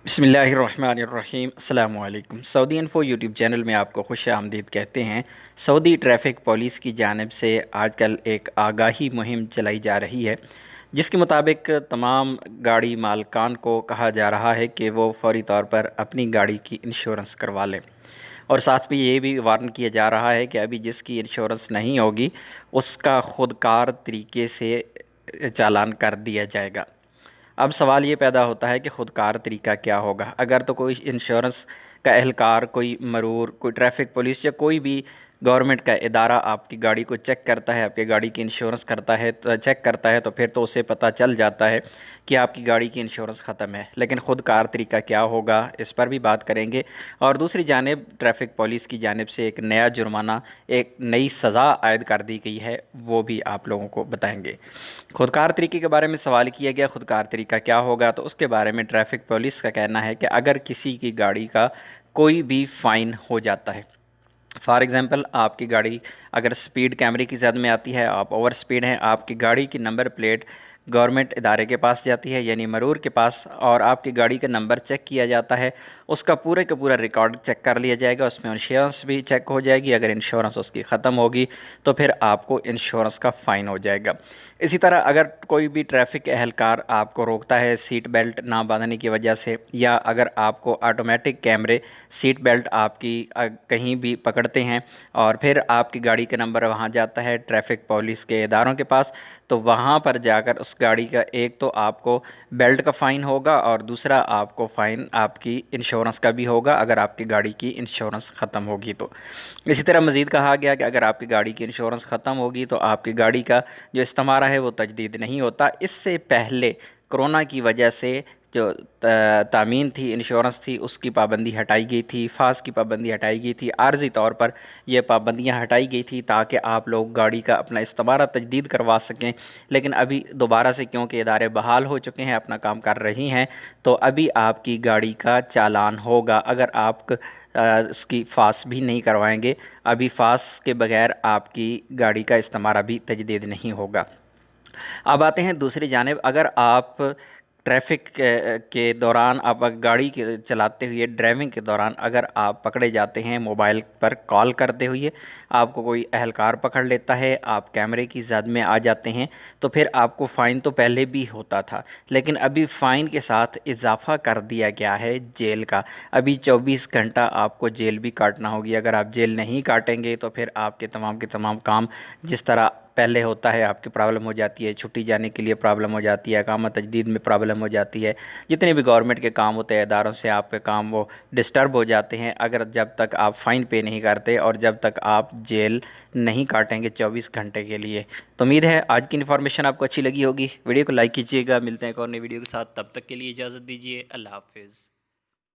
बिस्मिल्लाहिर्रहमानिर्रहीम अस्सलामु अलैकुम। सऊदी इन्फो यूट्यूब चैनल में आपको खुश आमदीद कहते हैं। सऊदी ट्रैफ़िक पुलिस की जानिब से आजकल एक आगाही मुहिम चलाई जा रही है, जिसके मुताबिक तमाम गाड़ी मालकान को कहा जा रहा है कि वो फ़ौरी तौर पर अपनी गाड़ी की इंश्योरेंस करवा लें। और साथ में ये भी वार्न किया जा रहा है कि अभी जिसकी इंश्योरेंस नहीं होगी उसका खुदकार तरीके से चालान कर दिया जाएगा। अब सवाल ये पैदा होता है कि ख़ुदकार तरीका क्या होगा। अगर तो कोई इंश्योरेंस का एहलकार, कोई मरूर, कोई ट्रैफ़िक पुलिस या कोई भी गवर्नमेंट का इदारा आपकी गाड़ी को चेक करता है, आपकी गाड़ी की इंश्योरेंस करता है, तो चेक करता है, तो फिर तो उसे पता चल जाता है कि आपकी गाड़ी की इंश्योरेंस ख़त्म है। लेकिन ख़ुदकार तरीका क्या होगा, इस पर भी बात करेंगे। और दूसरी जानिब ट्रैफ़िक पुलिस की जानिब से एक नया जुर्माना, एक नई सज़ा आयद कर दी गई है, वो भी आप लोगों को बताएंगे। ख़ुदकार तरीके के बारे में सवाल किया गया, ख़ुदकार तरीका क्या होगा, तो उसके बारे में ट्रैफ़िक पुलिस का कहना है कि अगर किसी की गाड़ी का कोई भी फ़ाइन हो जाता है, फॉर एग्ज़ाम्पल आपकी गाड़ी अगर स्पीड कैमरे की ज़द में आती है, आप ओवर स्पीड हैं, आपकी गाड़ी की नंबर प्लेट गवर्नमेंट इदारे के पास जाती है यानी मरूर के पास, और आपकी गाड़ी का नंबर चेक किया जाता है, उसका पूरे का पूरा रिकॉर्ड चेक कर लिया जाएगा, उसमें इंश्योरेंस भी चेक हो जाएगी। अगर इंश्योरेंस उसकी ख़त्म होगी तो फिर आपको इंश्योरेंस का फ़ाइन हो जाएगा। इसी तरह अगर कोई भी ट्रैफ़िक एहलकार आपको रोकता है सीट बेल्ट ना बांधने की वजह से, या अगर आपको ऑटोमेटिक कैमरे सीट बेल्ट आपकी कहीं भी पकड़ते हैं और फिर आपकी गाड़ी का नंबर वहाँ जाता है ट्रैफ़िक पुलिस के इदारों के पास, तो वहाँ पर जाकर उस गाड़ी का एक तो आपको बेल्ट का फ़ाइन होगा और दूसरा आपको फ़ाइन आपकी इंश्योरेंस का भी होगा अगर आपकी गाड़ी की इंश्योरेंस ख़त्म होगी तो। इसी तरह मज़ीद कहा गया कि अगर आपकी गाड़ी की इंश्योरेंस ख़त्म होगी तो आपकी गाड़ी का जो इस्तेमाल है वो तजदीद नहीं होता। इससे पहले कोरोना की वजह से जो तामीन थी, इंश्योरेंस थी, उसकी पाबंदी हटाई गई थी, फास की पाबंदी हटाई गई थी, आर्जी तौर पर ये पाबंदियां हटाई गई थी ताकि आप लोग गाड़ी का अपना इस्तेमाल तजदीद करवा सकें। लेकिन अभी दोबारा से क्योंकि इदारे बहाल हो चुके हैं, अपना काम कर रही हैं, तो अभी आपकी गाड़ी का चालान होगा अगर आप इसकी फास भी नहीं करवाएंगे। अभी फास के बगैर आपकी गाड़ी का इस्तेमाल अभी तजदीद नहीं होगा। अब आते हैं दूसरी जानिब, अगर आप ट्रैफ़िक के दौरान, आप गाड़ी के चलाते हुए ड्राइविंग के दौरान अगर आप पकड़े जाते हैं मोबाइल पर कॉल करते हुए, आपको कोई एहलकार पकड़ लेता है, आप कैमरे की ज़द में आ जाते हैं, तो फिर आपको फ़ाइन तो पहले भी होता था, लेकिन अभी फ़ाइन के साथ इजाफ़ा कर दिया गया है जेल का। अभी 24 घंटा आपको जेल भी काटना होगी। अगर आप जेल नहीं काटेंगे तो फिर आपके तमाम के तमाम काम जिस तरह पहले होता है, आपकी प्रॉब्लम हो जाती है, छुट्टी जाने के लिए प्रॉब्लम हो जाती है, इकामत तजदीद में प्रॉब्लम हो जाती है, जितने भी गवर्नमेंट के काम होते हैं इदारों से आपके काम वो डिस्टर्ब हो जाते हैं, अगर जब तक आप फ़ाइन पे नहीं करते और जब तक आप जेल नहीं काटेंगे 24 घंटे के लिए। तो उम्मीद है आज की इन्फॉर्मेशन आपको अच्छी लगी होगी। वीडियो को लाइक कीजिएगा। मिलते हैं एक और नई वीडियो के साथ, तब तक के लिए इजाज़त दीजिए। अल्लाह हाफ़िज़।